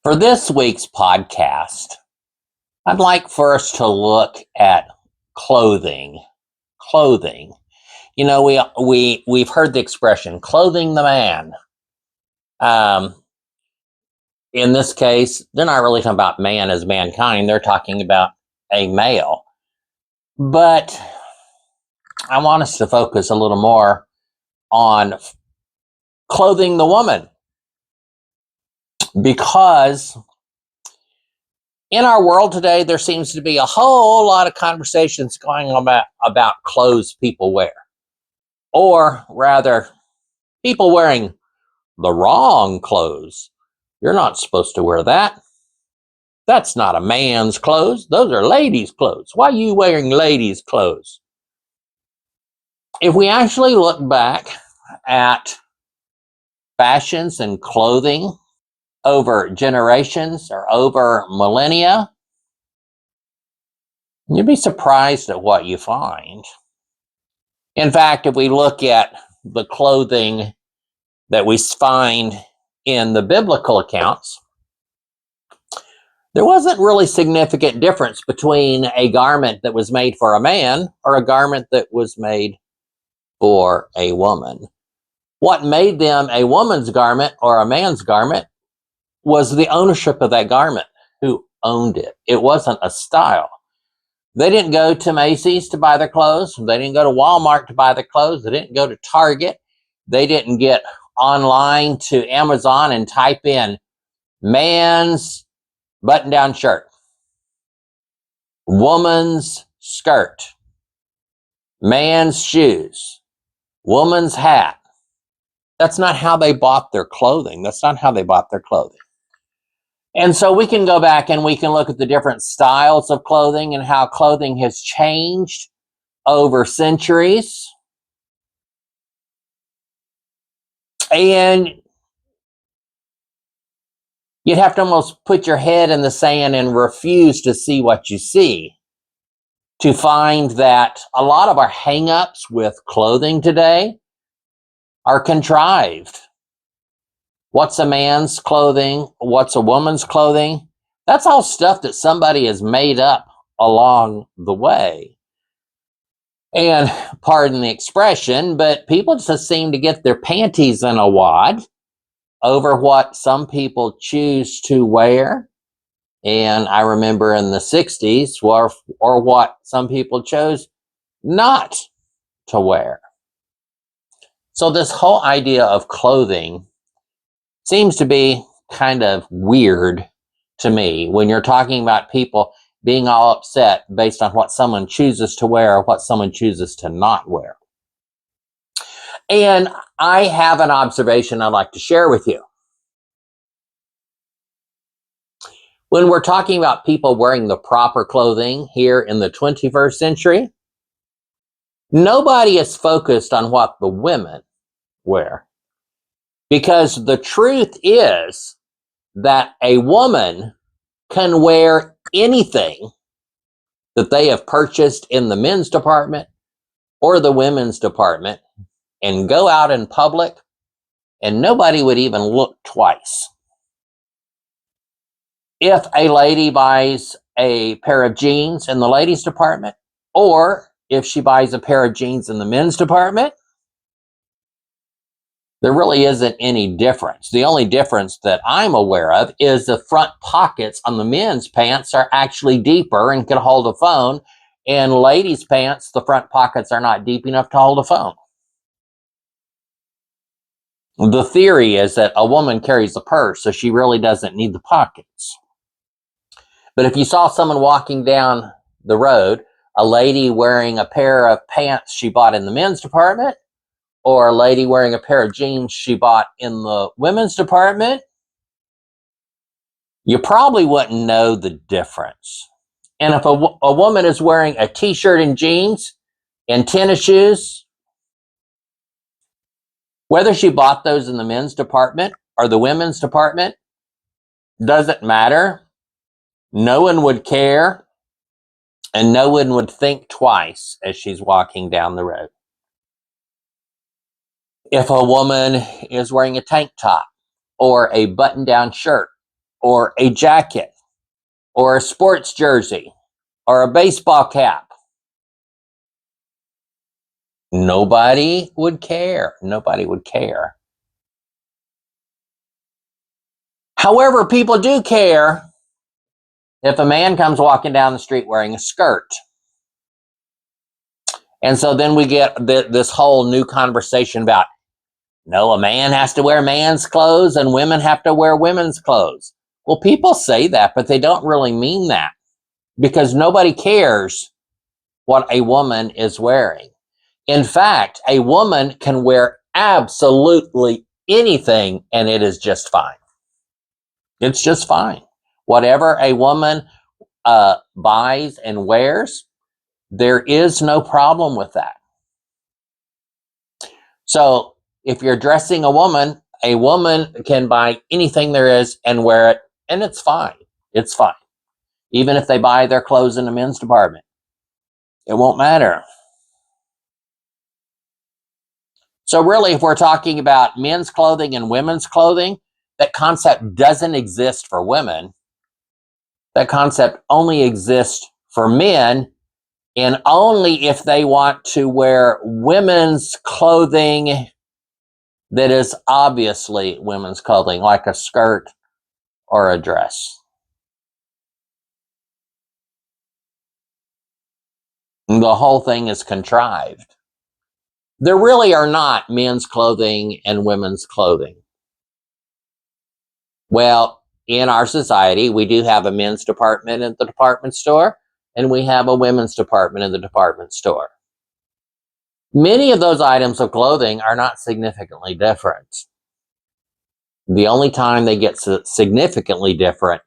For this week's podcast, I'd like for us to look at clothing. Clothing. You know, we've heard the expression "clothing the man." In this case, they're not really talking about man as mankind. They're talking about a male. But I want us to focus a little more on clothing the woman, because in our world today, there seems to be a whole lot of conversations going on about clothes people wear. Or rather, people wearing the wrong clothes. You're not supposed to wear that. That's not a man's clothes. Those are ladies' clothes. Why are you wearing ladies' clothes? If we actually look back at fashions and clothing over generations or over millennia, you'd be surprised at what you find. In fact, if we look at the clothing that we find in the biblical accounts, there wasn't really significant difference between a garment that was made for a man or a garment that was made for a woman. What made them a woman's garment or a man's garment was the ownership of that garment, who owned it. It wasn't a style. They didn't go to Macy's to buy their clothes. They didn't go to Walmart to buy their clothes. They didn't go to Target. They didn't get online to Amazon and type in man's button-down shirt, woman's skirt, man's shoes, woman's hat. That's not how they bought their clothing. That's not how they bought their clothing. And so we can go back and we can look at the different styles of clothing and how clothing has changed over centuries. And you'd have to almost put your head in the sand and refuse to see what you see to find that a lot of our hang-ups with clothing today are contrived. What's a man's clothing? What's a woman's clothing? That's all stuff that somebody has made up along the way. And pardon the expression, but people just seem to get their panties in a wad over what some people choose to wear. And I remember in the 60s, or what some people chose not to wear. So this whole idea of clothing seems to be kind of weird to me when you're talking about people being all upset based on what someone chooses to wear or what someone chooses to not wear. And I have an observation I'd like to share with you. When we're talking about people wearing the proper clothing here in the 21st century, nobody is focused on what the women wear. Because the truth is that a woman can wear anything that they have purchased in the men's department or the women's department and go out in public and nobody would even look twice. If a lady buys a pair of jeans in the ladies' department, or if she buys a pair of jeans in the men's department, there really isn't any difference. The only difference that I'm aware of is the front pockets on the men's pants are actually deeper and can hold a phone. And ladies' pants, the front pockets are not deep enough to hold a phone. The theory is that a woman carries a purse, so she really doesn't need the pockets. But if you saw someone walking down the road, a lady wearing a pair of pants she bought in the men's department, or a lady wearing a pair of jeans she bought in the women's department, you probably wouldn't know the difference. And if a woman is wearing a t-shirt and jeans and tennis shoes, whether she bought those in the men's department or the women's department, doesn't matter. No one would care, and no one would think twice as she's walking down the road. If a woman is wearing a tank top or a button-down shirt or a jacket or a sports jersey or a baseball cap, nobody would care. Nobody would care. However, people do care if a man comes walking down the street wearing a skirt. And so then we get this whole new conversation about, no, a man has to wear man's clothes and women have to wear women's clothes. Well, people say that, but they don't really mean that, because nobody cares what a woman is wearing. In fact, a woman can wear absolutely anything and it is just fine. It's just fine. Whatever a woman buys and wears, there is no problem with that. So if you're dressing a woman can buy anything there is and wear it, and it's fine. It's fine. Even if they buy their clothes in the men's department, it won't matter. So really, if we're talking about men's clothing and women's clothing, that concept doesn't exist for women. That concept only exists for men, and only if they want to wear women's clothing that is obviously women's clothing, like a skirt or a dress. The whole thing is contrived. There really are not men's clothing and women's clothing. Well, in our society, we do have a men's department at the department store, and we have a women's department in the department store. Many of those items of clothing are not significantly different. The only time they get significantly different,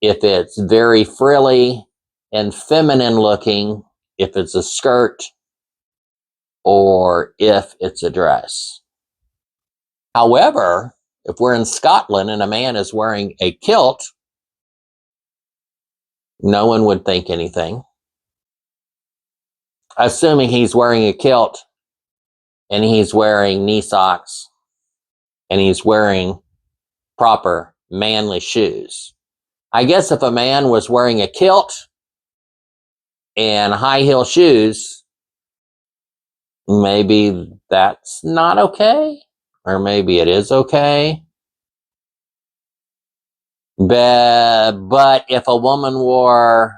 if it's very frilly and feminine looking, if it's a skirt, or if it's a dress. However, if we're in Scotland and a man is wearing a kilt, no one would think anything. Assuming he's wearing a kilt and he's wearing knee socks and he's wearing proper manly shoes. I guess if a man was wearing a kilt and high heel shoes, maybe that's not okay, or maybe it is okay. But if a woman wore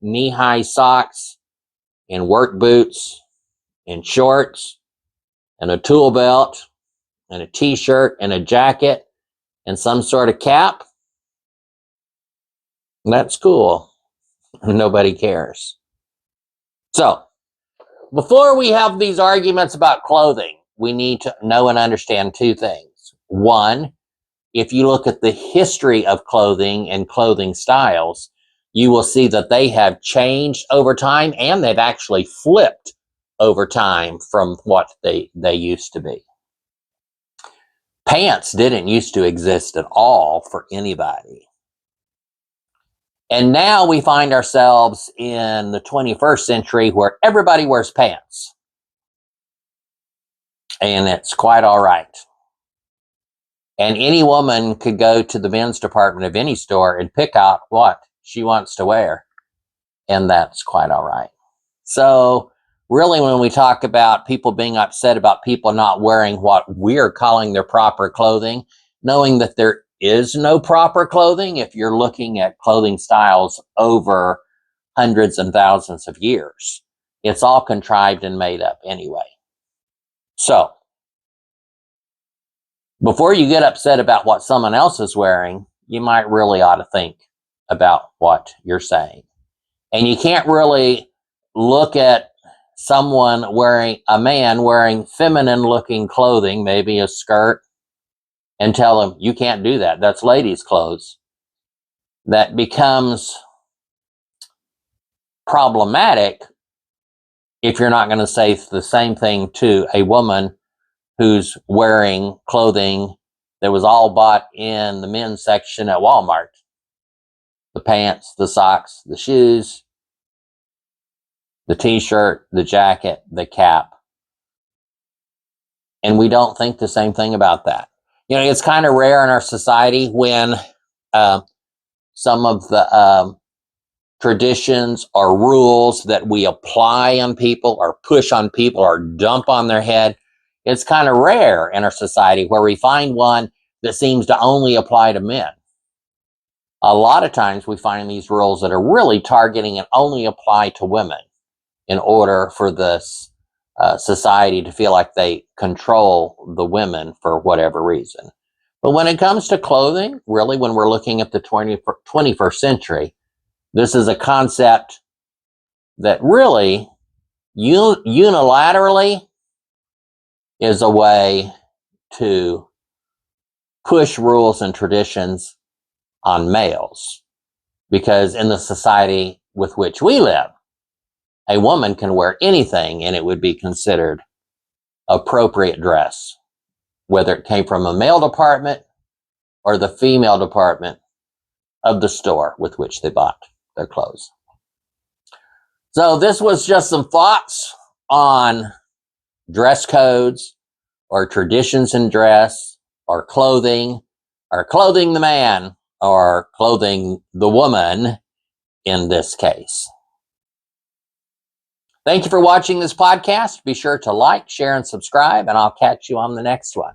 knee-high socks and work boots and shorts and a tool belt and a t-shirt and a jacket and some sort of cap, that's cool. Nobody cares. So, before we have these arguments about clothing, we need to know and understand two things. One, if you look at the history of clothing and clothing styles, you will see that they have changed over time, and they've actually flipped over time from what they used to be. Pants didn't used to exist at all for anybody. And now we find ourselves in the 21st century where everybody wears pants. And it's quite all right. And any woman could go to the men's department of any store and pick out what she wants to wear. And that's quite all right. So really, when we talk about people being upset about people not wearing what we're calling their proper clothing, knowing that there is no proper clothing if you're looking at clothing styles over hundreds and thousands of years. It's all contrived and made up anyway. So, before you get upset about what someone else is wearing, you might really ought to think about what you're saying. And you can't really look at a man wearing feminine looking clothing, maybe a skirt, and tell him, you can't do that. That's ladies' clothes. That becomes problematic if you're not going to say the same thing to a woman who's wearing clothing that was all bought in the men's section at Walmart. The pants, the socks, the shoes, the t-shirt, the jacket, the cap. And we don't think the same thing about that. You know, it's kind of rare in our society when some of the traditions or rules that we apply on people or push on people or dump on their head. It's kind of rare in our society where we find one that seems to only apply to men. A lot of times we find these rules that are really targeting and only apply to women in order for this society to feel like they control the women for whatever reason. But when it comes to clothing, really when we're looking at the 21st century, this is a concept that really unilaterally is a way to push rules and traditions on males. Because in the society with which we live, a woman can wear anything and it would be considered appropriate dress, whether it came from a male department or the female department of the store with which they bought their clothes. So this was just some thoughts on dress codes or traditions in dress or clothing the man or clothing the woman in this case. Thank you for watching this podcast. Be sure to like, share, and subscribe, and I'll catch you on the next one.